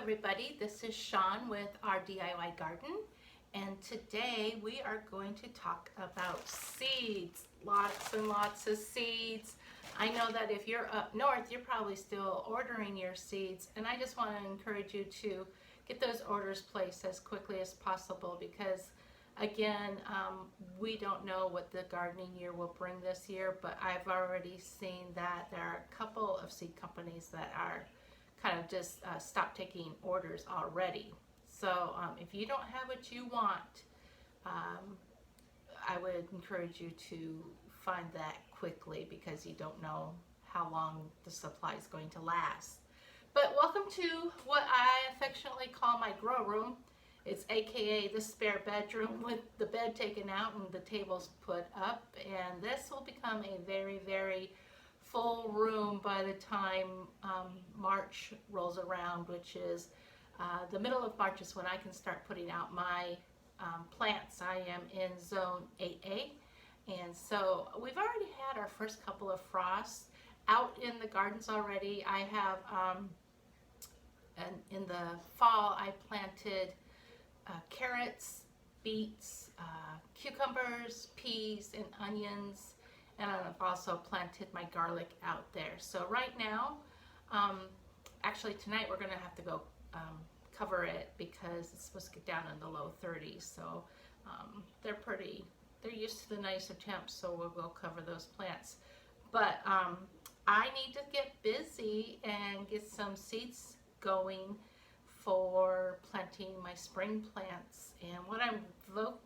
everybody, this is Sean with our DIY garden, and today we are going to talk about seeds. Lots and lots of seeds. I know that if you're up north, you're probably still ordering your seeds, and I just want to encourage you to get those orders placed as quickly as possible because again, we don't know what the gardening year will bring this year, but I've already seen that there are a couple of seed companies that are kind of just stop taking orders already. So if you don't have what you want, I would encourage you to find that quickly because you don't know how long the supply is going to last. But welcome to what I affectionately call my grow room. It's AKA the spare bedroom with the bed taken out and the tables put up. And this will become a very, very full room by the time March rolls around, which is the middle of March is when I can start putting out my plants. I am in zone 8A, and so we've already had our first couple of frosts out in the gardens already. I have, and in the fall I planted carrots, beets, cucumbers, peas, and onions. And I've also planted my garlic out there. So right now, actually tonight we're gonna have to go cover it because it's supposed to get down in the low 30s. So they're used to the nicer temps, so we'll go cover those plants. But I need to get busy and get some seeds going for planting my spring plants. And what I'm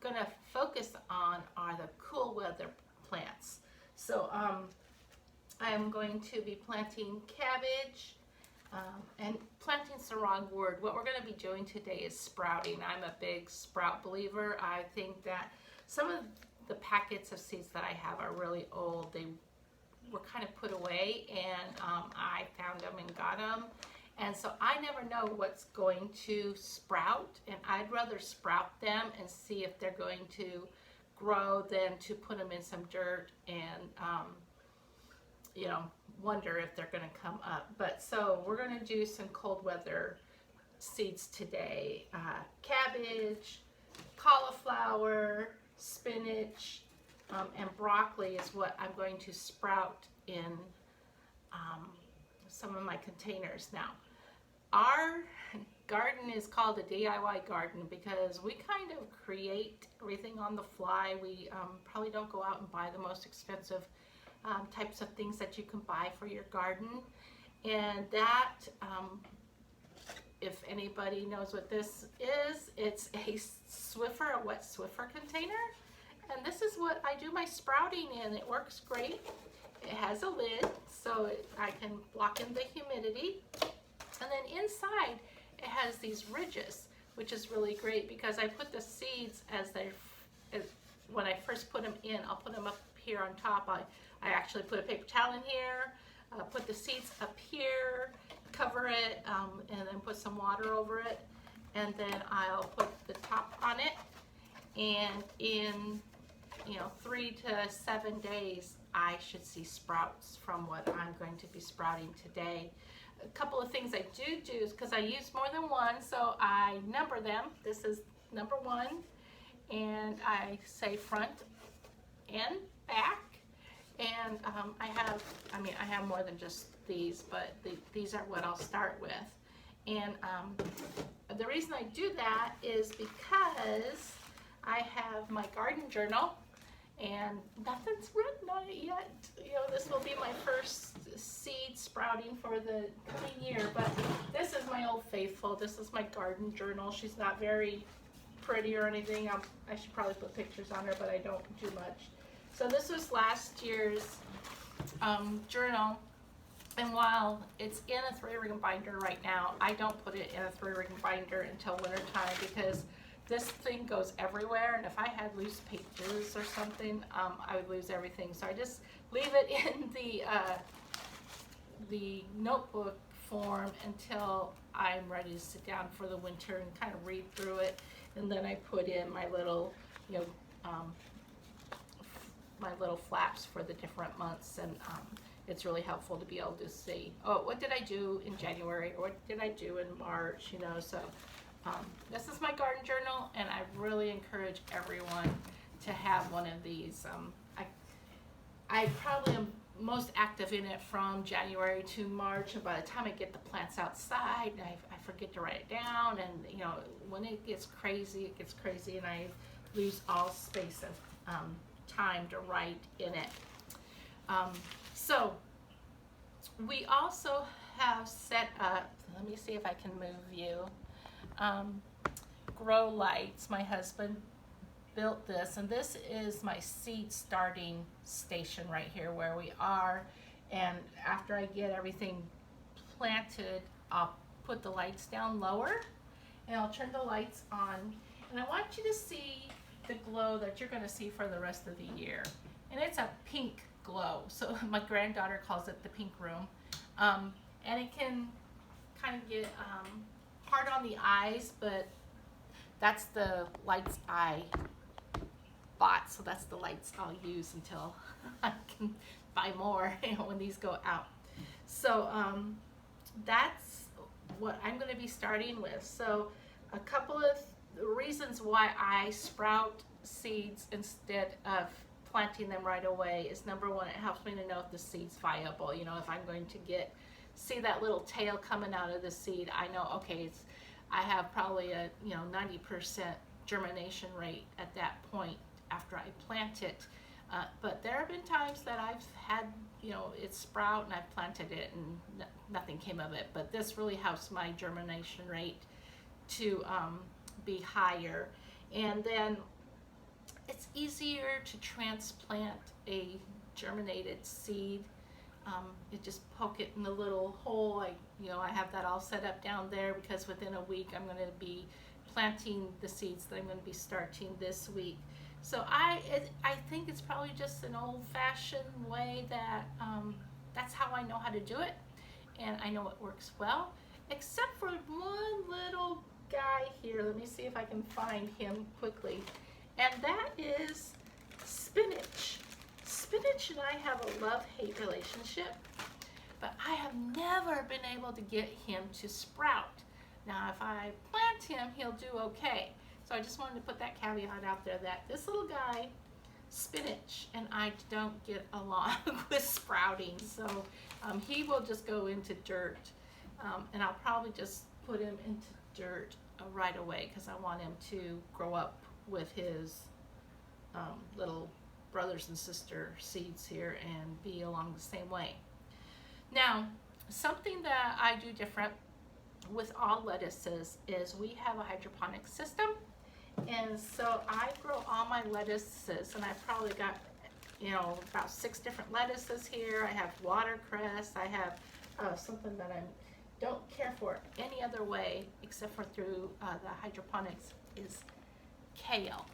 gonna focus on are the cool weather plants. So I'm going to be planting cabbage, and planting's the wrong word. What we're going to be doing today is sprouting. I'm a big sprout believer. I think that some of the packets of seeds that I have are really old. They were kind of put away, and I found them and got them. And so I never know what's going to sprout, and I'd rather sprout them and see if they're going to grow than to put them in some dirt and you know, wonder if they're going to come up. But so we're going to do some cold weather seeds today. Cabbage, cauliflower, spinach, and broccoli is what I'm going to sprout in some of my containers. Now, our garden is called a DIY garden because we kind of create everything on the fly. We probably don't go out and buy the most expensive types of things that you can buy for your garden. And that, if anybody knows what this is, it's a Swiffer, a wet Swiffer container. And this is what I do my sprouting in. It works great. It has a lid so I can block in the humidity. And then inside it has these ridges, which is really great because I put the seeds when I first put them in, I'll put them up here on top. I actually put a paper towel in here, put the seeds up here, cover it, and then put some water over it. And then I'll put the top on it. And in 3 to 7 days, I should see sprouts from what I'm going to be sprouting today. A couple of things I do is because I use more than one, so I number them. This is number 1, and I say front and back. And I have more than just these, but these are what I'll start with. And the reason I do that is because I have my garden journal, and nothing's written on it yet. This will be my first seed sprouting for the coming year, but this is my old faithful. This is my garden journal. She's not very pretty or anything. I should probably put pictures on her, but I don't do much. So this was last year's journal, and while it's in a 3-ring binder right now, I don't put it in a 3-ring binder until winter time because this thing goes everywhere, and if I had loose pages or something, I would lose everything. So I just leave it in the notebook form until I'm ready to sit down for the winter and kind of read through it, and then I put in my little, my little flaps for the different months, and it's really helpful to be able to see, oh, what did I do in January, or what did I do in March, you know. So this is my garden journal, and I really encourage everyone to have one of these. I probably am most active in it from January to March, and by the time I get the plants outside, I forget to write it down, and you know, when it gets crazy, it gets crazy, and I lose all space of time to write in it. So we also have set up, let me see if I can move you, grow lights. My husband built this, and this is my seed starting station right here where we are. And after I get everything planted, I'll put the lights down lower and I'll turn the lights on, and I want you to see the glow that you're going to see for the rest of the year. And it's a pink glow, so my granddaughter calls it the pink room. And it can kind of get hard on the eyes, but that's the lights I bought, so that's the lights I'll use until I can buy more, you know, when these go out. So that's what I'm going to be starting with. So a couple of reasons why I sprout seeds instead of planting them right away is, number one, it helps me to know if the seed's viable. You know, if I'm going to see that little tail coming out of the seed, I know, okay, I have probably a 90% germination rate at that point after I plant it. But there have been times that I've had, it sprout and I've planted it and nothing came of it. But this really helps my germination rate to be higher. And then it's easier to transplant a germinated seed. You just poke it in the little hole. I have that all set up down there because within a week I'm going to be planting the seeds that I'm going to be starting this week. So I think it's probably just an old-fashioned way that that's how I know how to do it, and I know it works well, except for one little guy here. Let me see if I can find him quickly, and that is spinach. Spinach and I have a love-hate relationship, but I have never been able to get him to sprout. Now, if I plant him, he'll do okay. So I just wanted to put that caveat out there that this little guy, spinach, and I don't get along with sprouting. So he will just go into dirt, and I'll probably just put him into dirt right away because I want him to grow up with his little brothers and sister seeds here and be along the same way. Now, something that I do different with all lettuces is we have a hydroponic system, and so I grow all my lettuces, and I probably got about 6 different lettuces here. I have watercress. I have something that I don't care for any other way except for through the hydroponics is kale.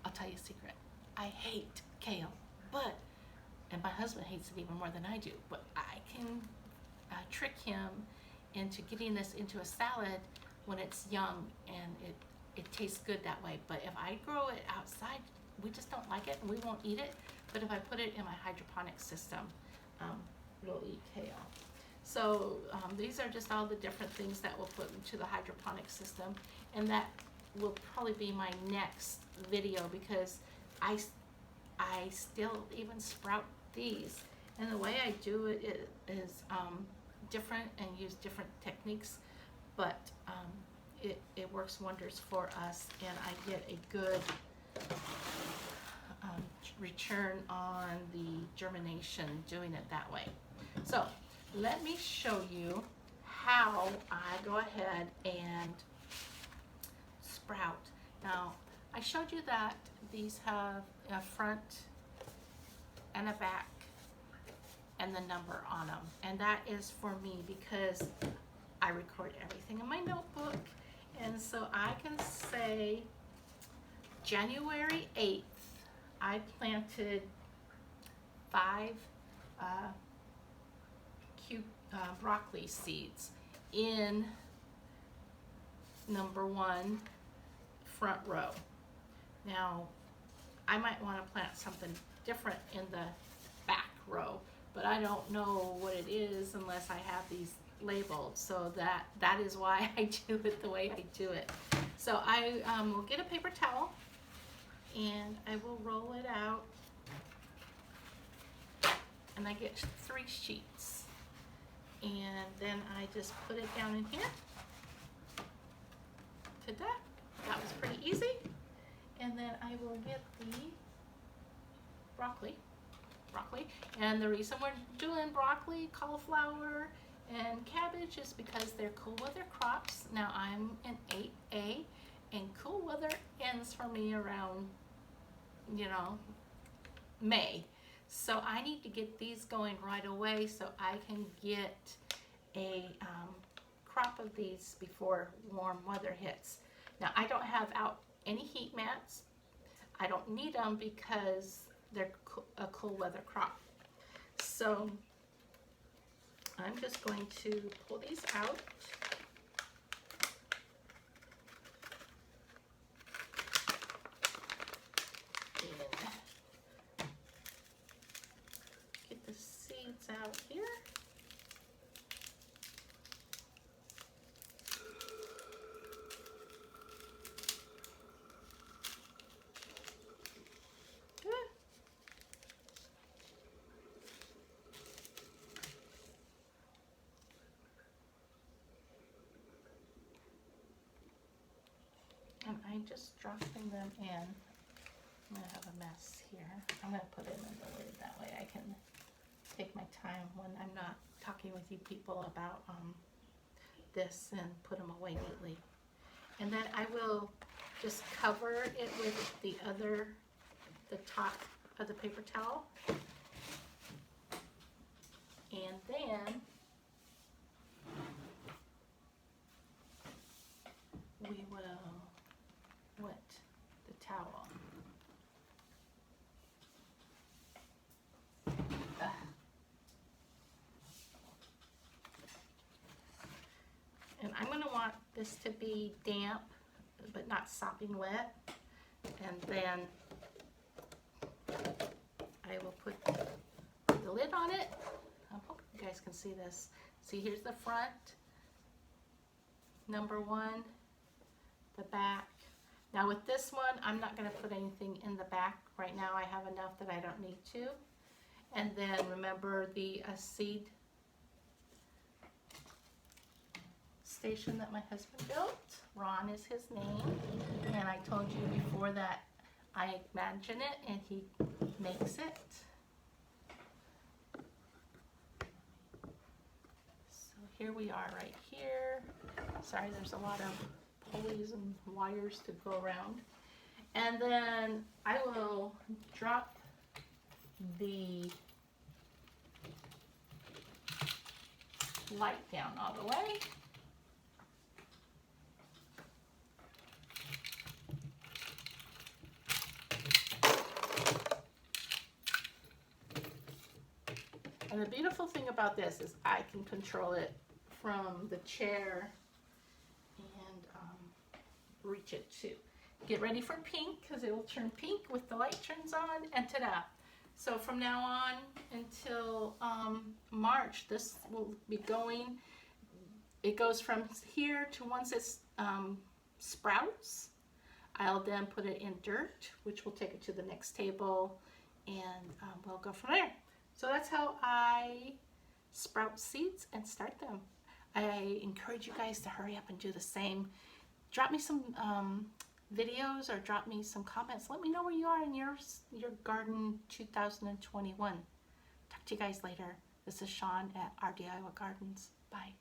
I'll tell you a secret. I hate kale, and my husband hates it even more than I do, but I can trick him into getting this into a salad when it's young, and it tastes good that way. But if I grow it outside, we just don't like it and we won't eat it. But if I put it in my hydroponic system, we'll eat kale. So these are just all the different things that we'll put into the hydroponic system, and that will probably be my next video because I still even sprout these, and the way I do it is different and use different techniques, but it works wonders for us, and I get a good return on the germination doing it that way. So let me show you how I go ahead and sprout. Now, I showed you that these have a front and a back and the number on them, and that is for me because I record everything in my notebook, and so I can say January 8th I planted 5 broccoli seeds in number 1 front row. Now I might want to plant something different in the back grow, but I don't know what it is unless I have these labeled. So that is why I do it the way I do it. So I will get a paper towel and I will roll it out, and I get 3 sheets, and then I just put it down in here. Ta-da! That was pretty easy. And then I will get the broccoli. And the reason we're doing broccoli, cauliflower, and cabbage is because they're cool weather crops. Now I'm in 8A, and cool weather ends for me around, you know, May. So I need to get these going right away so I can get a crop of these before warm weather hits. Now I don't have out any heat mats. I don't need them because they're a cool weather crop. So I'm just going to pull these out. And get the seeds out here. And I'm just dropping them in. I'm going to have a mess here. I'm going to put it in the lid. That way I can take my time when I'm not talking with you people about this and put them away neatly. And then I will just cover it with the top of the paper towel. And then we will wet the towel. And I'm going to want this to be damp, but not sopping wet. And then I will put the lid on it. I hope you guys can see this. See, here's the front, number 1, the back. Now with this one, I'm not going to put anything in the back right now. I have enough that I don't need to. And then remember the seed station that my husband built. Ron is his name. And I told you before that I imagine it and he makes it. So here we are right here. Sorry, there's a lot of pulleys and wires to go around. And then I will drop the light down all the way. And the beautiful thing about this is I can control it from the chair and reach it too. Get ready for pink because it will turn pink with the light turns on, and ta-da. So from now on until March, this will be going. It goes from here to once it sprouts, I'll then put it in dirt, which will take it to the next table, and we'll go from there. So that's how I sprout seeds and start them. I encourage you guys to hurry up and do the same. Drop me some videos or drop me some comments. Let me know where you are in your garden 2021. Talk to you guys later. This is Shawn at Our DIY Gardens. Bye.